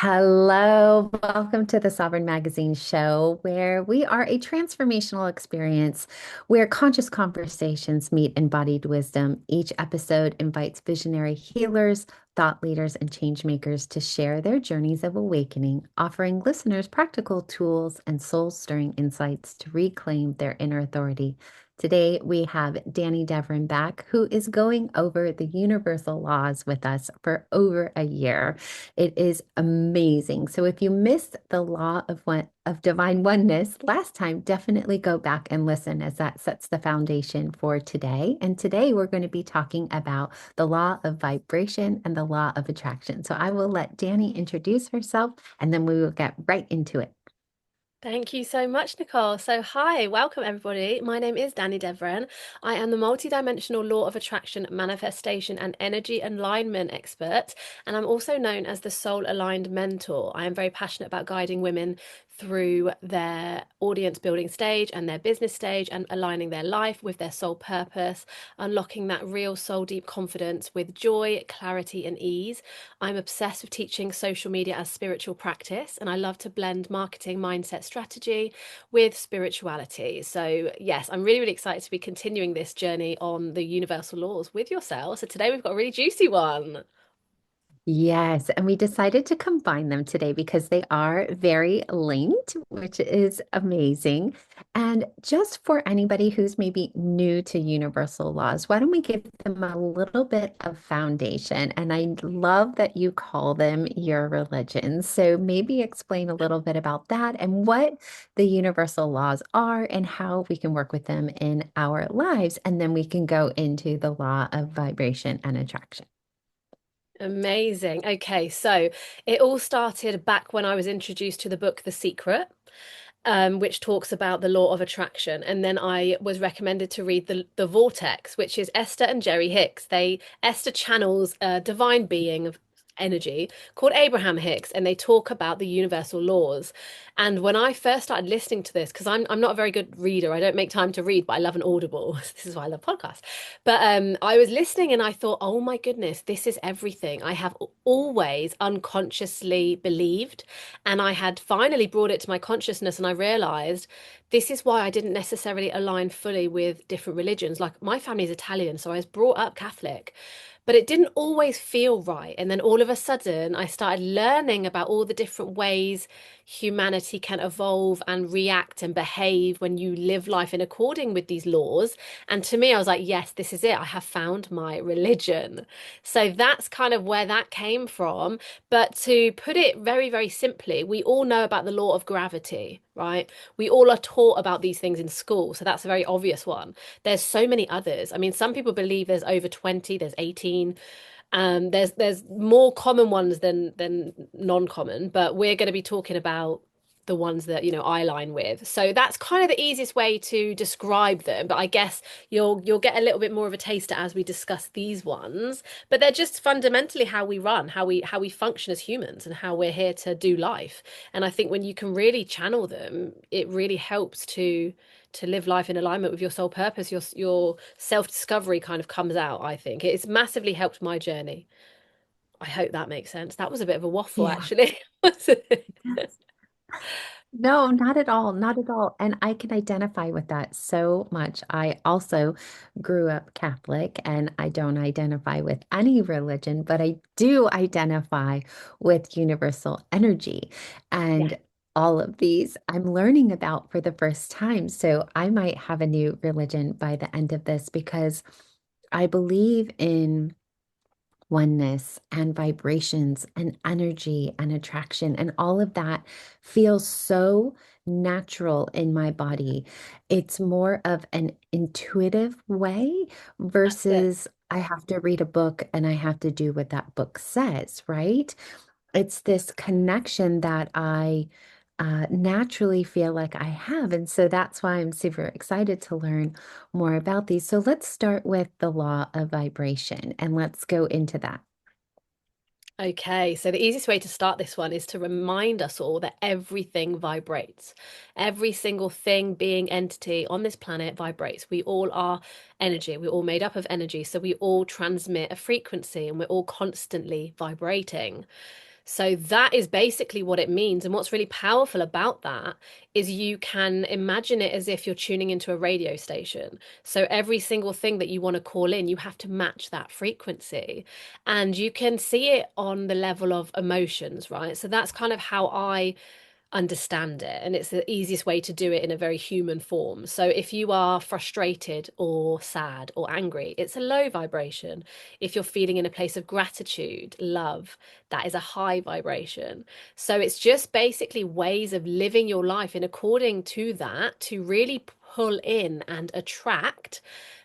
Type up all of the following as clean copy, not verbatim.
Hello, welcome to the Sovereign Magazine show, where we are a transformational experience where conscious conversations meet embodied wisdom. Each episode invites visionary healers, thought leaders, and change makers to share their journeys of awakening, offering listeners practical tools and soul stirring insights to reclaim their inner authority. Today, we have Dani Devren back, who is going over the universal laws with us for over a year. It is amazing. So if you missed the law of divine oneness last time, definitely go back and listen as that sets the foundation for today. And today we're going to be talking about the law of vibration and the law of attraction. So I will let Dani introduce herself and then we will get right into it. Thank you so much, Nicole. So, hi, welcome everybody. My name is Dani Devren. I am the multidimensional law of attraction, manifestation, and energy alignment expert. And I'm also known as the soul aligned mentor. I am very passionate about guiding women through their audience building stage and their business stage and aligning their life with their soul purpose, unlocking that real soul deep confidence with joy, clarity, and ease. I'm obsessed with teaching social media as spiritual practice, and I love to blend marketing, mindset, strategy with spirituality. So, yes, I'm really, really excited to be continuing this journey on the universal laws with yourself. So, today we've got a really juicy one. Yes, and we decided to combine them today because they are very linked, which is amazing. And just for anybody who's maybe new to universal laws, why don't we give them a little bit of foundation? And I love that you call them your religion. So maybe explain a little bit about that and what the universal laws are and how we can work with them in our lives. And then we can go into the law of vibration and attraction. Amazing. Okay, so it all started back when I was introduced to the book The Secret, which talks about the law of attraction. And then I was recommended to read the Vortex, which is Esther and Jerry Hicks. Esther channels a divine being of energy called Abraham Hicks, and they talk about the universal laws. And when I first started listening to this, because I'm not a very good reader, I don't make time to read, but I love an audible. This is why I love podcasts. But I was listening and I thought, oh my goodness, this is everything I have always unconsciously believed. And I had finally brought it to my consciousness and I realized this is why I didn't necessarily align fully with different religions. Like my family is Italian, so I was brought up Catholic, but it didn't always feel right. And then all of a sudden, I started learning about all the different ways humanity can evolve and react and behave when you live life in according with these laws. And to me, I was like, yes, this is it. I have found my religion. So that's kind of where that came from. But to put it very, very simply, we all know about the law of gravity, right? We all are taught about these things in school. So that's a very obvious one. There's so many others. I mean, some people believe there's over 20, there's 18. There's more common ones than non-common, but we're going to be talking about the ones that I align with. So that's kind of the easiest way to describe them. But I guess you'll get a little bit more of a taster as we discuss these ones. But they're just fundamentally how we run, how we function as humans, and how we're here to do life. And I think when you can really channel them, it really helps to live life in alignment with your soul purpose. Your self-discovery kind of comes out, I think. It's massively helped my journey. I hope that makes sense. That was a bit of a waffle, Yeah. actually. wasn't it? No, not at all. Not at all. And I can identify with that so much. I also grew up Catholic and I don't identify with any religion, but I do identify with universal energy. Yeah. And all of these I'm learning about for the first time. So I might have a new religion by the end of this because I believe in oneness and vibrations and energy and attraction and all of that feels so natural in my body. It's more of an intuitive way That's it. versus I have to read a book and I have to do what that book says, right? It's this connection that I naturally feel like I have. And so that's why I'm super excited to learn more about these. So let's start with the law of vibration and let's go into that. Okay, so the easiest way to start this one is to remind us all that everything vibrates. Every single thing, being, entity on this planet vibrates. We all are energy. We're all made up of energy. So we all transmit a frequency and we're all constantly vibrating. So that is basically what it means. And what's really powerful about that is you can imagine it as if you're tuning into a radio station. So every single thing that you want to call in, you have to match that frequency. And you can see it on the level of emotions, right? So that's kind of how I understand it. And it's the easiest way to do it in a very human form. So if you are frustrated or sad or angry, it's a low vibration. If you're feeling in a place of gratitude, love, that is a high vibration. So it's just basically ways of living your life in according to that to really pull in and attract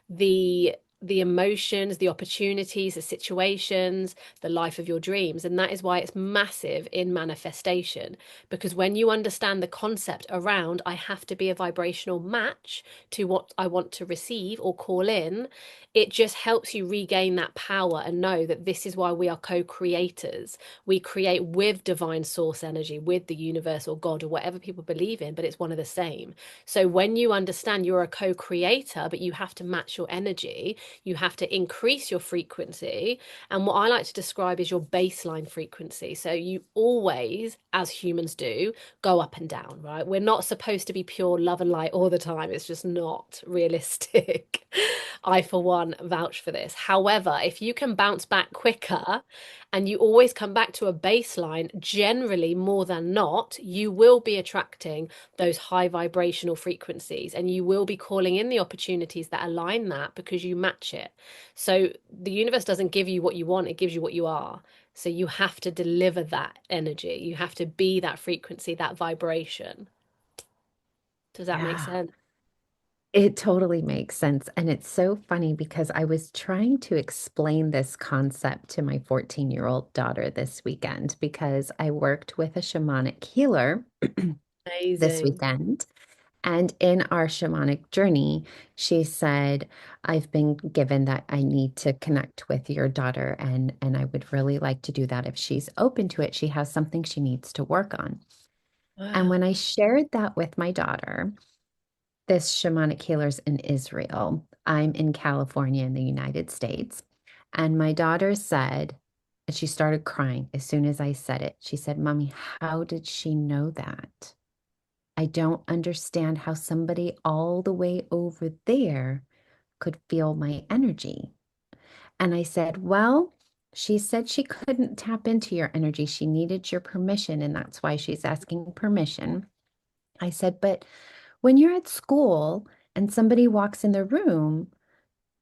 the the emotions, the opportunities, the situations, the life of your dreams. And that is why it's massive in manifestation. Because when you understand the concept around, I have to be a vibrational match to what I want to receive or call in, it just helps you regain that power and know that this is why we are co-creators. We create with divine source energy, with the universe or God or whatever people believe in, but it's one of the same. So when you understand you're a co-creator, but you have to match your energy, you have to increase your frequency. And what I like to describe is your baseline frequency. So you always, as humans do, go up and down, right? We're not supposed to be pure love and light all the time. It's just not realistic. I, for one, vouch for this. However, if you can bounce back quicker and you always come back to a baseline, generally more than not, you will be attracting those high vibrational frequencies and you will be calling in the opportunities that align that because you match it. So the universe doesn't give you what you want, it gives you what you are. So you have to deliver that energy. You have to be that frequency, that vibration. Does that make Yeah. sense? It totally makes sense. And it's so funny because I was trying to explain this concept to my 14-year-old daughter this weekend because I worked with a shamanic healer this Amazing. weekend. And in our shamanic journey, she said, I've been given that I need to connect with your daughter, and I would really like to do that if she's open to it. She has something she needs to work on. And Wow. when I shared that with my daughter, this shamanic healer's in Israel. I'm in California in the United States. And my daughter said, and she started crying as soon as I said it. She said, Mommy, how did she know that? I don't understand how somebody all the way over there could feel my energy. And I said, Well, she said she couldn't tap into your energy. She needed your permission, and that's why she's asking permission. I said, But when you're at school and somebody walks in the room,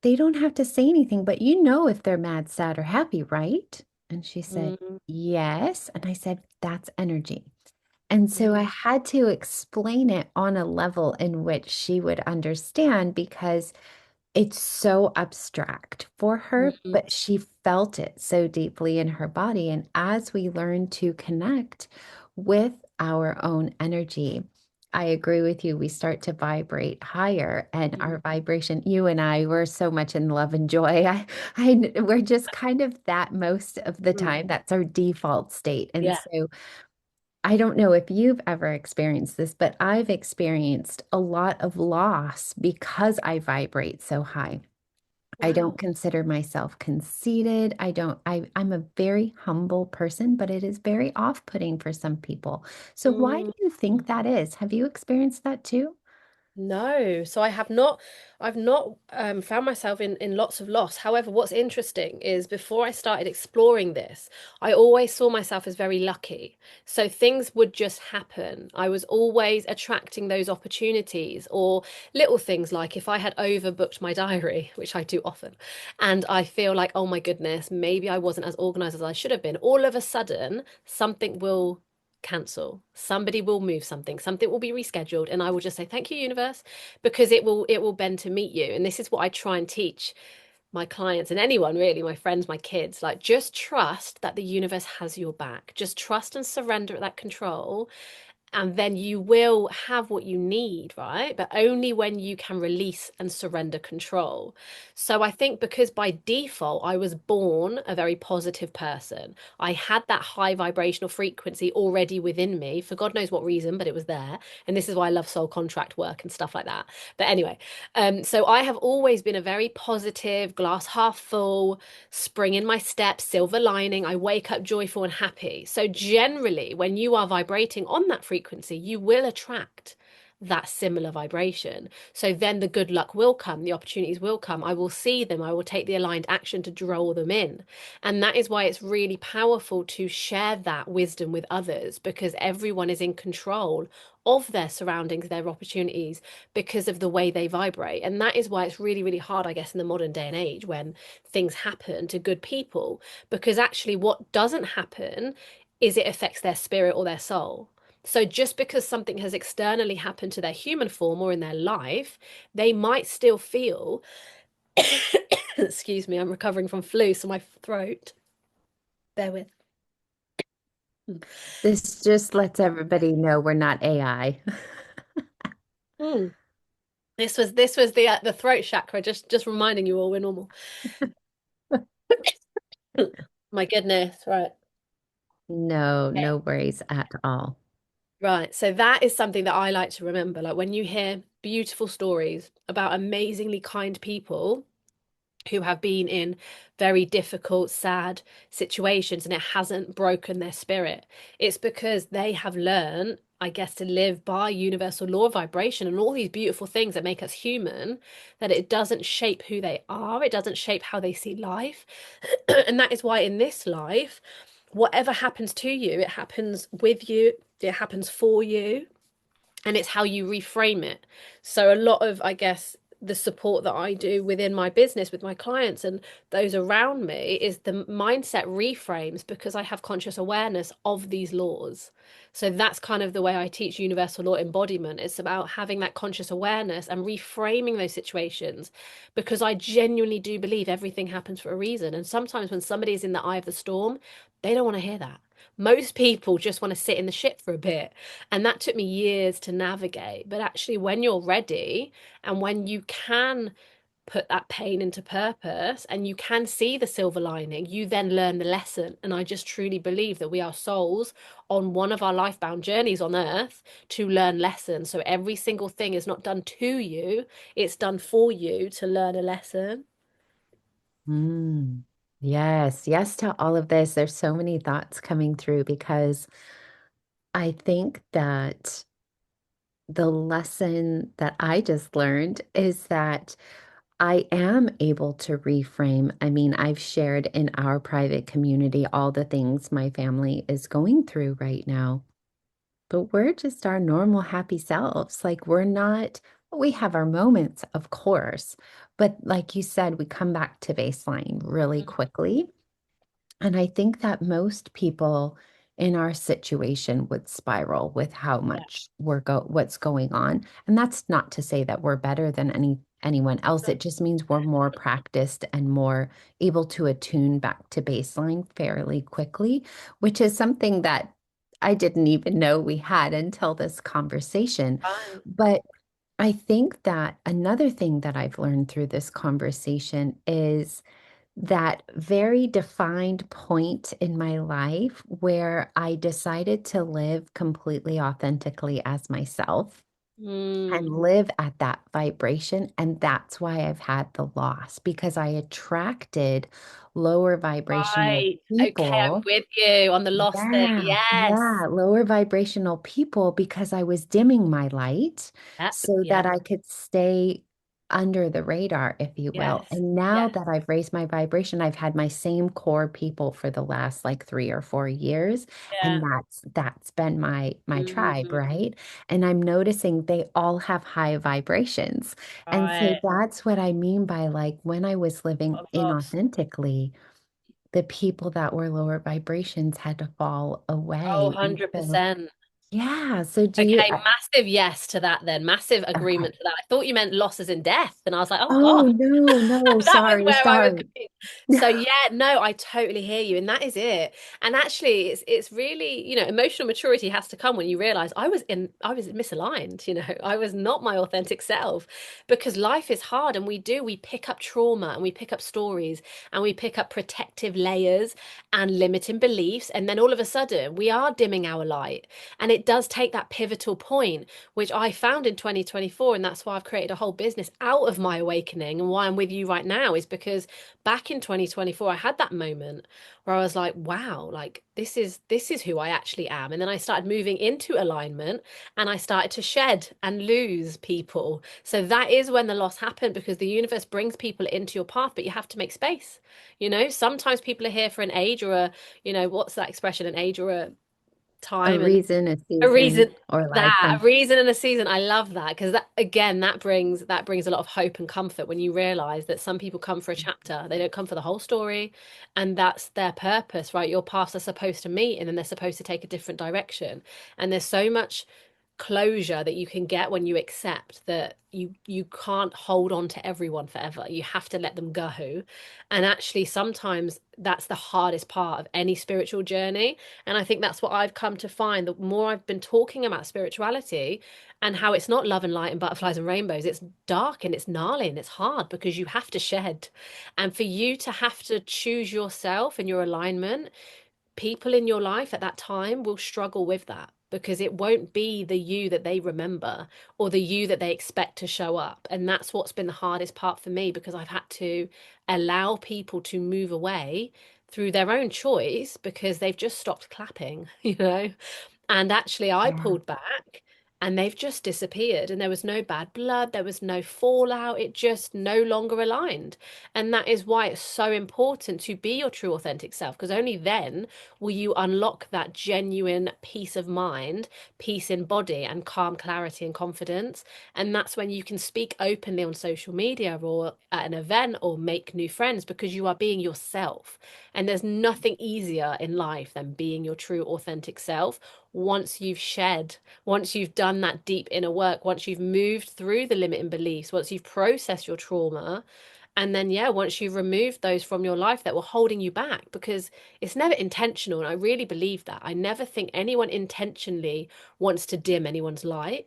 they don't have to say anything, but you know if they're mad, sad, or happy, right? And she said, Mm, Yes. And I said, That's energy. And so I mm, had to explain it on a level in which she would understand because it's so abstract for her, mm, but she felt it so deeply in her body. And as we learn to connect with our own energy, I agree with you. We start to vibrate higher, and our mm, vibration, you and I, we're so much in love and joy. We're just kind of that most of the mm. time. That's our default state. And Yeah. so I don't know if you've ever experienced this, but I've experienced a lot of loss because I vibrate so high. I Wow. don't consider myself conceited. I'm a very humble person, but it is very off-putting for some people. So why do Mm. you think that is? Have you experienced that too? No, so I've not found myself in lots of loss. However, what's interesting is before I started exploring this, I always saw myself as very lucky. So things would just happen. I was always attracting those opportunities or little things like if I had overbooked my diary, which I do often, and I feel like, oh my goodness, maybe I wasn't as organized as I should have been. All of a sudden, something will cancel. Somebody will move something. Something will be rescheduled, and I will just say thank you, universe, because it will bend to meet you. And this is what I try and teach my clients and anyone really, my friends, my kids, like just trust that the universe has your back. Just trust and surrender at that control. and then you will have what you need, right? But only when you can release and surrender control. So I think because by default, I was born a very positive person. I had that high vibrational frequency already within me for God knows what reason, but it was there. And this is why I love soul contract work and stuff like that. But anyway, so I have always been a very positive, glass half full, spring in my step, silver lining. I wake up joyful and happy. So generally, when you are vibrating on that frequency, you will attract that similar vibration. So then the good luck will come, the opportunities will come. I will see them, I will take the aligned action to draw them in. And that is why it's really powerful to share that wisdom with others, because everyone is in control of their surroundings, their opportunities, because of the way they vibrate. And that is why it's really, really hard, I guess, in the modern day and age when things happen to good people, because actually, what doesn't happen is it affects their spirit or their soul. So just because something has externally happened to their human form or in their life, they might still feel, excuse me, I'm recovering from flu, so my throat, bear with. This just lets everybody know we're not AI. Mm. This was the throat chakra, just reminding you all we're normal. My goodness, right. No, no worries at all. Right. So that is something that I like to remember. Like when you hear beautiful stories about amazingly kind people who have been in very difficult, sad situations and it hasn't broken their spirit, it's because they have learned, I guess, to live by universal law of vibration and all these beautiful things that make us human, that it doesn't shape who they are, it doesn't shape how they see life. And that is why in this life, whatever happens to you, it happens with you, it happens for you, and it's how you reframe it. So a lot of, I guess, the support that I do within my business with my clients and those around me is the mindset reframes, because I have conscious awareness of these laws. So that's kind of the way I teach universal law embodiment. It's about having that conscious awareness and reframing those situations, because I genuinely do believe everything happens for a reason. And sometimes when somebody is in the eye of the storm, they don't want to hear that. Most people just want to sit in the shit for a bit. And that took me years to navigate. But actually, when you're ready and when you can put that pain into purpose and you can see the silver lining, you then learn the lesson. And I just truly believe that we are souls on one of our lifebound journeys on earth to learn lessons. So every single thing is not done to you, it's done for you to learn a lesson. Mm. Yes, yes to all of this. There's so many thoughts coming through because I think that the lesson that I just learned is that I am able to reframe. I mean, I've shared in our private community all the things my family is going through right now, but we're just our normal, happy selves. Like, we're not, we have our moments, of course, but like you said, we come back to baseline really quickly. And I think that most people in our situation would spiral with how Yeah. much what's going on. And that's not to say that we're better than anyone else. It just means we're more practiced and more able to attune back to baseline fairly quickly, which is something that I didn't even know we had until this conversation. Right. But I think that another thing that I've learned through this conversation is that very defined point in my life where I decided to live completely authentically as myself and Mm, live at that vibration. And that's why I've had the loss because I attracted lower vibrational right. Okay, I'm people. with you on the lost thing. Yeah, Yes. yeah, lower vibrational people because I was dimming my light Yep. so Yep. that I could stay under the radar, if you will. Yes. And now Yes. that I've raised my vibration, I've had my same core people for the last like 3 or 4 years, and Yeah. that's been my tribe, Mm, right? And I'm noticing they all have high vibrations. And so right. that's what I mean by like when I was living Got lost. inauthentically the people that were lower vibrations had to fall Oh, away. And so 100%. Yeah. So do you, Okay, massive yes to that then. Massive okay. agreement to that. I thought you meant losses in death. And I was like, oh God. Oh, no, no. That was Sorry, where I was sorry. going. So yeah, no, I totally hear you, and that is it. And actually, it's really, emotional maturity has to come when you realize I was misaligned. I was not my authentic self because life is hard, and we pick up trauma, and we pick up stories, and we pick up protective layers and limiting beliefs, and then all of a sudden we are dimming our light, and it does take that pivotal point which I found in 2024. And that's why I've created a whole business out of my awakening. And why I'm with you right now is because back in 2024, I had that moment where I was like, wow, like this is who I actually am. And then I started moving into alignment and I started to shed and lose people. So that is when the loss happened because the universe brings people into your path, but you have to make space. Sometimes people are here for an age or what's that expression, an age or a A time and reason, a a season, reason, or a a lifetime. reason and a season. I love that because that again, that brings a lot of hope and comfort when you realize that some people come for a chapter. They don't come for the whole story, and that's their purpose, right? Your paths are supposed to meet and then they're supposed to take a different direction. And there's so much closure that you can get when you accept that you can't hold on to everyone forever. You have to let them go. And actually sometimes that's the hardest part of any spiritual journey. And I think that's what I've come to find. The more I've been talking about spirituality and how it's not love and light and butterflies and rainbows, it's dark and it's gnarly and it's hard because you have to shed. And for you to have to choose yourself and your alignment, people in your life at that time will struggle with that because it won't be the you that they remember or the you that they expect to show up. And that's what's been the hardest part for me because I've had to allow people to move away through their own choice because they've just stopped clapping, And actually, I Yeah. pulled back and they've just disappeared. And there was no bad blood, there was no fallout. It just no longer aligned. And that is why it's so important to be your true authentic self, because only then will you unlock that genuine peace of mind, peace in body, and calm clarity and confidence. And that's when you can speak openly on social media or at an event or make new friends because you are being yourself. And there's nothing easier in life than being your true authentic self once you've done that deep inner work, once you've moved through the limiting beliefs, once you've processed your trauma, and then, yeah, once you've removed those from your life that were holding you back, because it's never intentional. And I really believe that. I never think anyone intentionally wants to dim anyone's light.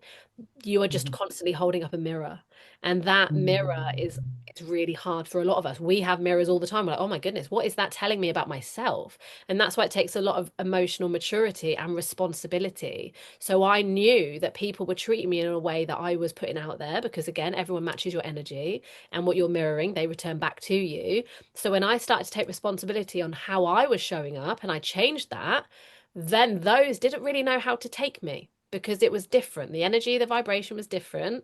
You are just Mhm. constantly holding up a mirror. And that mirror is Mhm. it's really hard for a lot of us. We have mirrors all the time. We're like, oh my goodness, what is that telling me about myself? And that's why it takes a lot of emotional maturity and responsibility. So I knew that people were treating me in a way that I was putting out there because again, everyone matches your energy and what you're mirroring, they return back to you. So when I started to take responsibility on how I was showing up and I changed that, then those didn't really know how to take me because it was different. The energy, the vibration was different.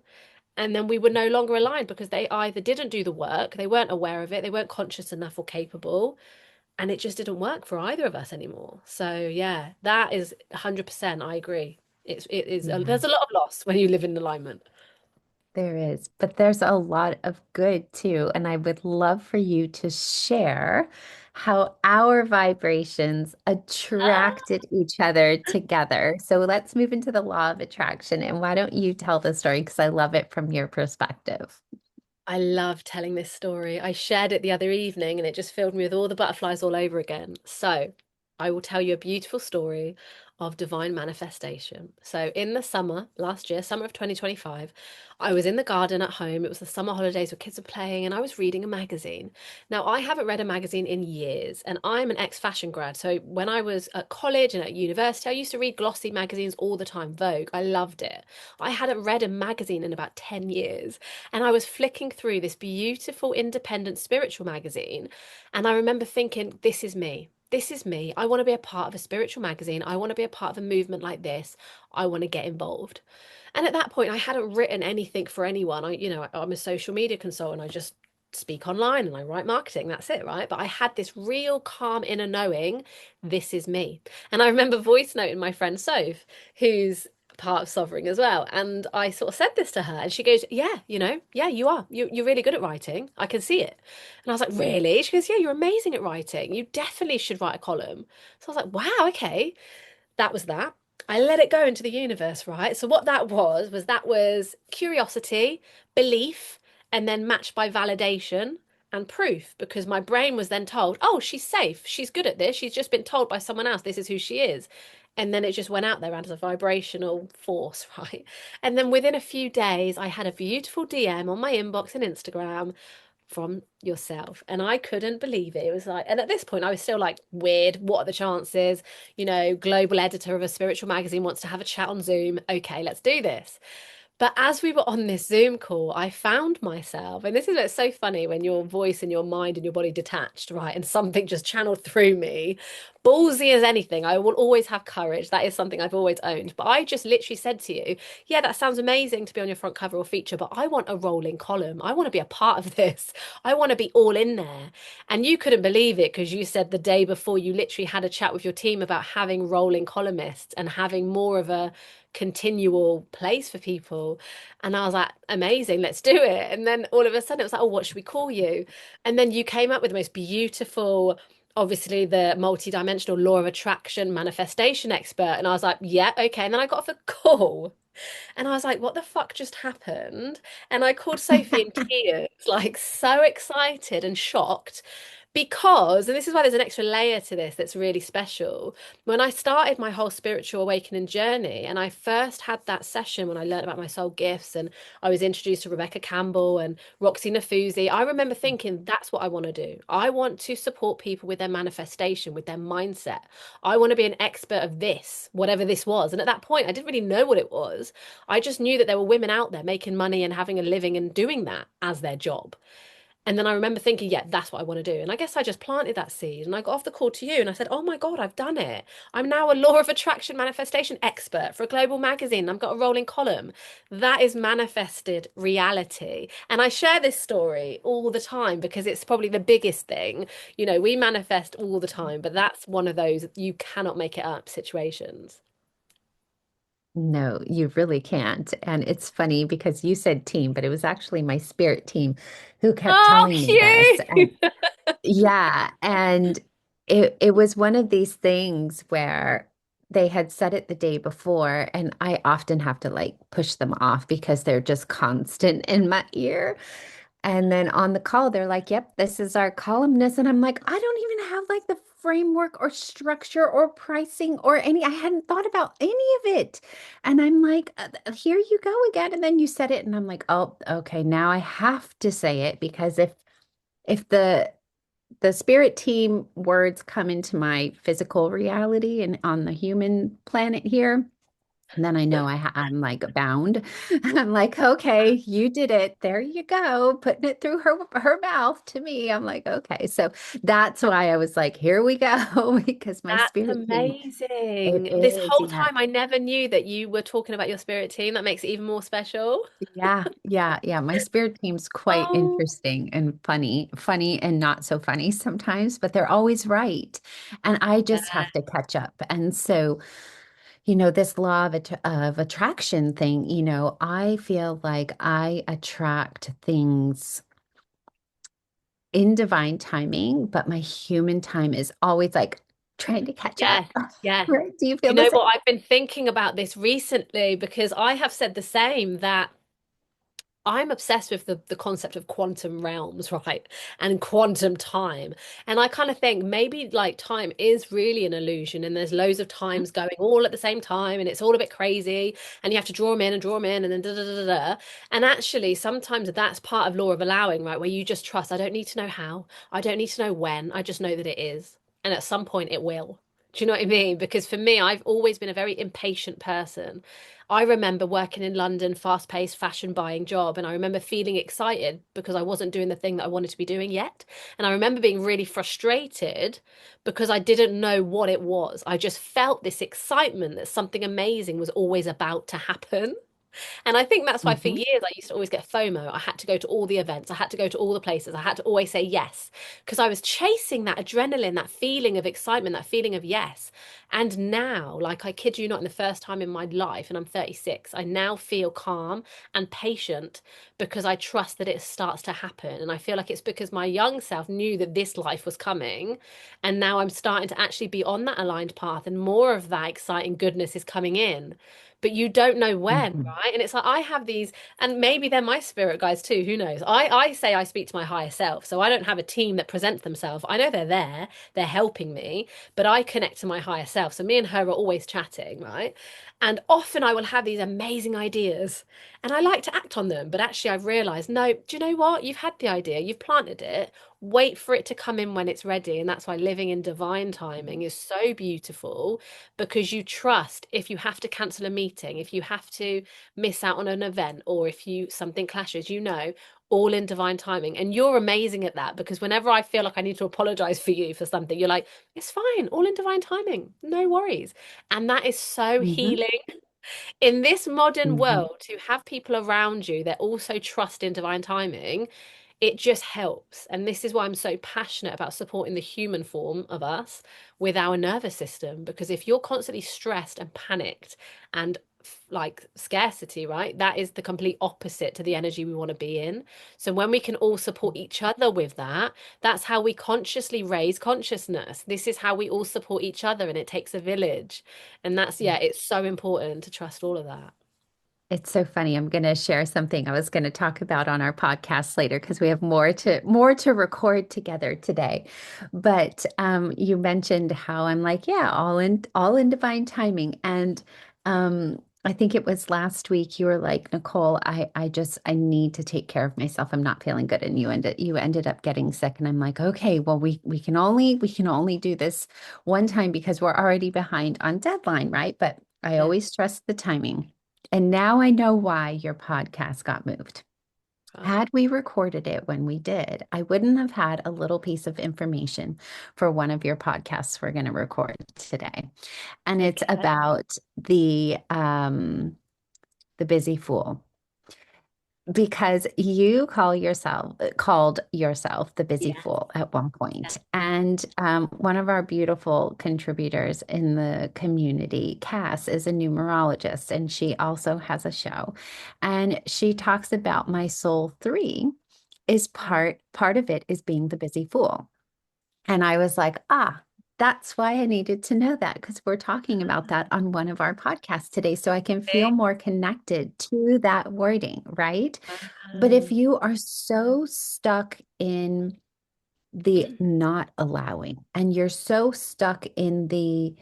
And then we were no longer aligned because they either didn't do the work, they weren't aware of it, they weren't conscious enough or capable, and it just didn't work for either of us anymore. So yeah, that is 100%. I agree. Yeah. There's a lot of loss when you live in alignment. There is, but there's a lot of good too. And I would love for you to share how our vibrations attracted each other together. So let's move into the law of attraction. And why don't you tell the story? Because I love it from your perspective. I love telling this story. I shared it the other evening and it just filled me with all the butterflies all over again. So, I will tell you a beautiful story of divine manifestation. So, in the summer last year, summer of 2025, I was in the garden at home. It was the summer holidays where kids were playing and I was reading a magazine. Now, I haven't read a magazine in years and I'm an ex-fashion grad. So, when I was at college and at university, I used to read glossy magazines all the time, Vogue. I loved it. I hadn't read a magazine in about 10 years. And I was flicking through this beautiful independent spiritual magazine. And I remember thinking, this is me. This is me. I want to be a part of a spiritual magazine. I want to be a part of a movement like this. I want to get involved. And at that point, I hadn't written anything for anyone. I'm a social media consultant. I just speak online and I write marketing. That's it, right? But I had this real calm inner knowing, this is me. And I remember voice noting my friend Soph, who's part of Sovereign as well. And I sort of said this to her and she goes, yeah, yeah, you are. You're really good at writing. I can see it. And I was like, really? She goes, yeah, you're amazing at writing. You definitely should write a column. So I was like, wow, okay. That was that. I let it go into the universe, right? So what that was curiosity, belief, and then matched by validation and proof, because my brain was then told, oh, she's safe. She's good at this. She's just been told by someone else this is who she is. And then it just went out there as a vibrational force, right? And then within a few days, I had a beautiful DM on my inbox and Instagram from yourself. And I couldn't believe it. It was like, and at this point, I was still like, weird. What are the chances? You know, global editor of a spiritual magazine wants to have a chat on Zoom. Okay, let's do this. But as we were on this Zoom call, I found myself, and this is what's so funny when your voice and your mind and your body detached, right? And something just channeled through me, ballsy as anything. I will always have courage. That is something I've always owned. But I just literally said to you, yeah, that sounds amazing to be on your front cover or feature, but I want a rolling column. I want to be a part of this. I want to be all in there. And you couldn't believe it because you said the day before you literally had a chat with your team about having rolling columnists and having more of a continual place for people. And I was like, amazing, let's do it. And then all of a sudden it was like, oh, what should we call you? And then you came up with the most beautiful, obviously the multi-dimensional law of attraction manifestation expert. And I was like, yeah, okay. And then I got off the call and I was like, what the fuck just happened? And I called Sophie in tears, like so excited and shocked because, and this is why there's an extra layer to this that's really special. When I started my whole spiritual awakening journey, and I first had that session when I learned about my soul gifts, and I was introduced to Rebecca Campbell and Roxy Nafuzi, I remember thinking, that's what I want to do. I want to support people with their manifestation, with their mindset. I want to be an expert of this, whatever this was. And at that point, I didn't really know what it was. I just knew that there were women out there making money and having a living and doing that as their job. And then I remember thinking, yeah, that's what I want to do. And I guess I just planted that seed and I got off the call to you and I said, oh my God, I've done it. I'm now a law of attraction manifestation expert for a global magazine. I've got a rolling column. That is manifested reality. And I share this story all the time because it's probably the biggest thing. You know, we manifest all the time, but that's one of those you cannot make it up situations. No, you really can't. And it's funny because you said team, but it was actually my spirit team who kept Oh, telling me this. And cute. yeah, and it was one of these things where they had said it the day before, and I often have to like push them off because they're just constant in my ear. And then on the call, they're like, yep, this is our columnist. And I'm like, I don't even have like the framework or structure or pricing or any, I hadn't thought about any of it. And I'm like, here you go again. And then you said it, and I'm like, oh, okay, now I have to say it because if the spirit team words come into my physical reality and on the human planet here, then I know I'm like bound. I'm like, okay, you did it. There you go, putting it through her mouth to me. I'm like, okay. So that's why I was like, here we go, because my That's spirit team, it amazing. This is, whole yeah. time, I never knew that you were talking about your spirit team. That makes it even more special. Yeah, yeah, yeah. My spirit team's quite Oh, interesting and funny and not so funny sometimes, but they're always right. And I just yeah. have to catch up. And so, this law of attraction thing, I feel like I attract things in divine timing, but my human time is always like trying to catch up. Yes, yes. Right? Do you You feel the know same? what? I've been thinking about this recently because I have said the same that I'm obsessed with the concept of quantum realms, right? And quantum time. And I kind of think maybe like time is really an illusion and there's loads of times going all at the same time and it's all a bit crazy and you have to draw them in and draw them in and then da da da da da. And actually sometimes that's part of law of allowing, right? Where you just trust, I don't need to know how, I don't need to know when, I just know that it is. And at some point it will. Do you know what I mean? Because for me, I've always been a very impatient person. I remember working in London, fast-paced fashion buying job, and I remember feeling excited because I wasn't doing the thing that I wanted to be doing yet. And I remember being really frustrated because I didn't know what it was. I just felt this excitement that something amazing was always about to happen. And I think that's why for Hmm. years I used to always get FOMO. I had to go to all the events, I had to go to all the places, I had to always say yes because I was chasing that adrenaline, that feeling of excitement, that feeling of yes. And now, like I kid you not, in the first time in my life, and I'm 36, I now feel calm and patient because I trust that it starts to happen. And I feel like it's because my young self knew that this life was coming. And now I'm starting to actually be on that aligned path, and more of that exciting goodness is coming in, but you don't know when, Hmm. right? And it's like I have these, and maybe they're my spirit guides too, who knows? I say I speak to my higher self, so I don't have a team that presents themselves. I know they're there, they're helping me, but I connect to my higher self. So me and her are always chatting, right? And often I will have these amazing ideas and I like to act on them, but actually I've realized, no, do you know what? You've had the idea, you've planted it, wait for it to come in when it's ready. And that's why living in divine timing is so beautiful, because you trust if you have to cancel a meeting, if you have to miss out on an event, or if you something clashes, all in divine timing. And you're amazing at that, because whenever I feel like I need to apologize for you for something, you're like, it's fine, all in divine timing, no worries. And that is so Hmm. healing in this modern Hmm. world, to have people around you that also trust in divine timing. It just helps. And this is why I'm so passionate about supporting the human form of us with our nervous system. Because if you're constantly stressed and panicked and like scarcity, right? That is the complete opposite to the energy we want to be in. So when we can all support each other with that, that's how we consciously raise consciousness. This is how we all support each other, and it takes a village. And that's, yeah, it's so important to trust all of that. It's so funny. I'm going to share something I was going to talk about on our podcast later because we have more to record together today. But you mentioned how I'm like, yeah, all in divine timing. And I think it was last week you were like, Nicole, I need to take care of myself. I'm not feeling good. And you ended up getting sick. And I'm like, okay, well, we can only do this one time because we're already behind on deadline, right? But I Yeah. always trust the timing. And now I know why your podcast got moved. Oh, Had we recorded it when we did, I wouldn't have had a little piece of information for one of your podcasts we're going to record today. And it's okay. about the busy fool. Because you called yourself the busy Yeah. fool at one Yeah. point. And one of our beautiful contributors in the community, Cass, is a numerologist, and she also has a show. And she talks about my soul three is part of it is being the busy fool. And I was like, that's why I needed to know that because we're talking about that on one of our podcasts today. So I can feel more connected to that wording, right? But if Wow. you are so stuck in the not allowing and you're so stuck in the,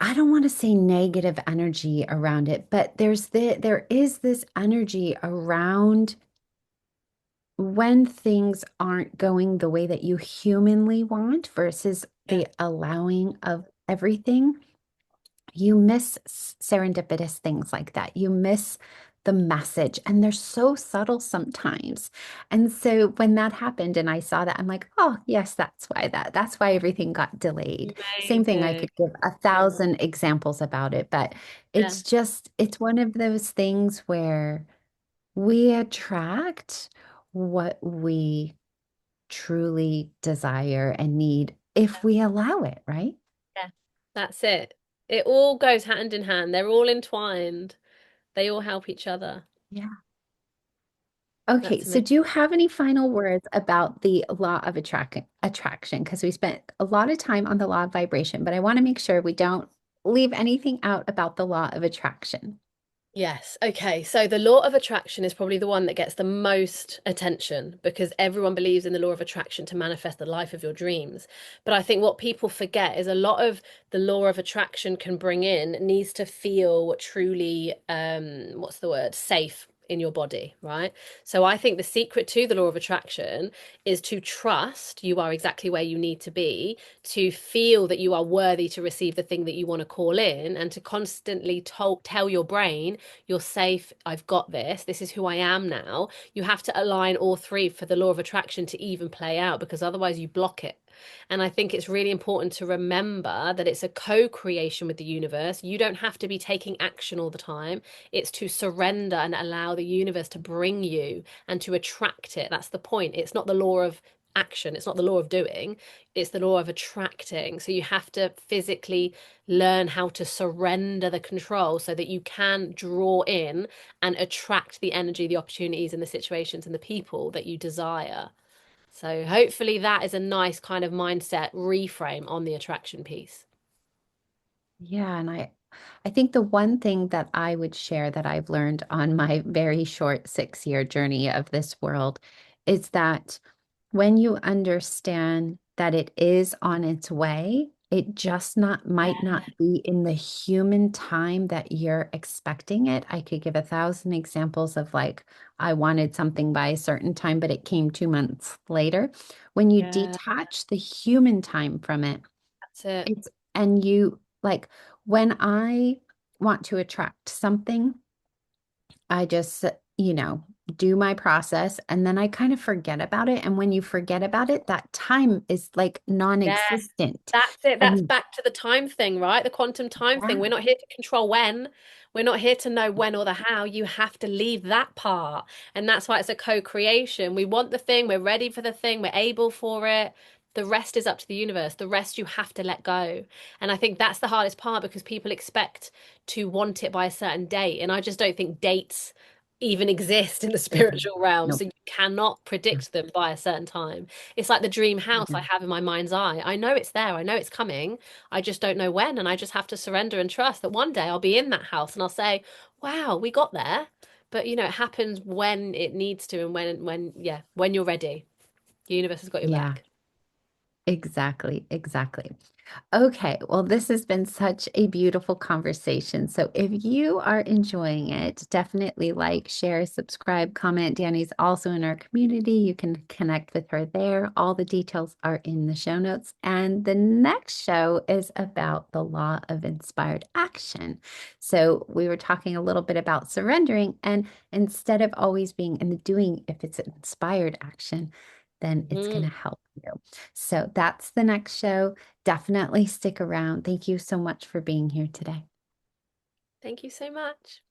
I don't want to say negative energy around it, but there is this energy around when things aren't going the way that you humanly want versus Yeah. the allowing of everything, you miss serendipitous things like that. You miss the message, and they're so subtle sometimes. And so when that happened and I saw that, I'm like, oh, yes, that's why everything got delayed. Same thing, I Amazing. could give 1,000 examples about it, but Yeah. it's one of those things where we attract what we truly desire and need if we allow it, right? Yeah. That's it. It all goes hand in hand. They're all entwined. They all help each other. Yeah. Okay, That's so amazing. do you have any final words about the law of attraction? Because we spent a lot of time on the law of vibration, but I want to make sure we don't leave anything out about the law of attraction. Yes. Okay. So the law of attraction is probably the one that gets the most attention because everyone believes in the law of attraction to manifest the life of your dreams. But I think what people forget is a lot of the law of attraction can bring in needs to feel truly, what's the word, safe in your body, right? So I think the secret to the law of attraction is to trust you are exactly where you need to be, to feel that you are worthy to receive the thing that you want to call in, and to constantly tell your brain you're safe, I've got this is who I am now. You have to align all three for the law of attraction to even play out, because otherwise you block it. And I think it's really important to remember that it's a co-creation with the universe. You don't have to be taking action all the time. It's to surrender and allow the universe to bring you and to attract it. That's the point. It's not the law of action, it's not the law of doing, it's the law of attracting. So you have to physically learn how to surrender the control so that you can draw in and attract the energy, the opportunities, and the situations and the people that you desire. So hopefully that is a nice kind of mindset reframe on the attraction piece. Yeah, and I think the one thing that I would share that I've learned on my very short 6-year journey of this world is that when you understand that it is on its way, it just not might not be in the human time that you're expecting it. I could give 1,000 examples of like I wanted something by a certain time, but it came 2 months later. When you Yeah, detach the human time from it, that's it. it's and you like when I want to attract something, I just, do my process and then I kind of forget about it. And when you forget about it, that time is like Yes, non-existent. that's it. That's And back to the time thing, right? The quantum time thing. yeah, We're not here to control when. We're not here to know when or the how. You have to leave that part. And that's why it's a co-creation. We want the thing, we're ready for the thing, we're able for it. The rest is up to the universe. The rest you have to let go. And I think that's the hardest part because people expect to want it by a certain date. And I just don't think dates even exist in the mhm, spiritual realm. So nope. you cannot predict them by a certain time. It's like the dream house I Mhm. have in my mind's eye. I know it's there. I know it's coming. I just don't know when. And I just have to surrender and trust that one day I'll be in that house and I'll say, wow, we got there. But it happens when it needs to and yeah, when you're ready. The universe has got your Yeah, back. exactly, exactly. Okay, well, this has been such a beautiful conversation. So if you are enjoying it, definitely like, share, subscribe, comment. Dani's also in our community. You can connect with her there. All the details are in the show notes. And the next show is about the law of inspired action. So we were talking a little bit about surrendering, and instead of always being in the doing, if it's an inspired action, then it's going Mhm. to help you. So that's the next show. Definitely stick around. Thank you so much for being here today. Thank you so much.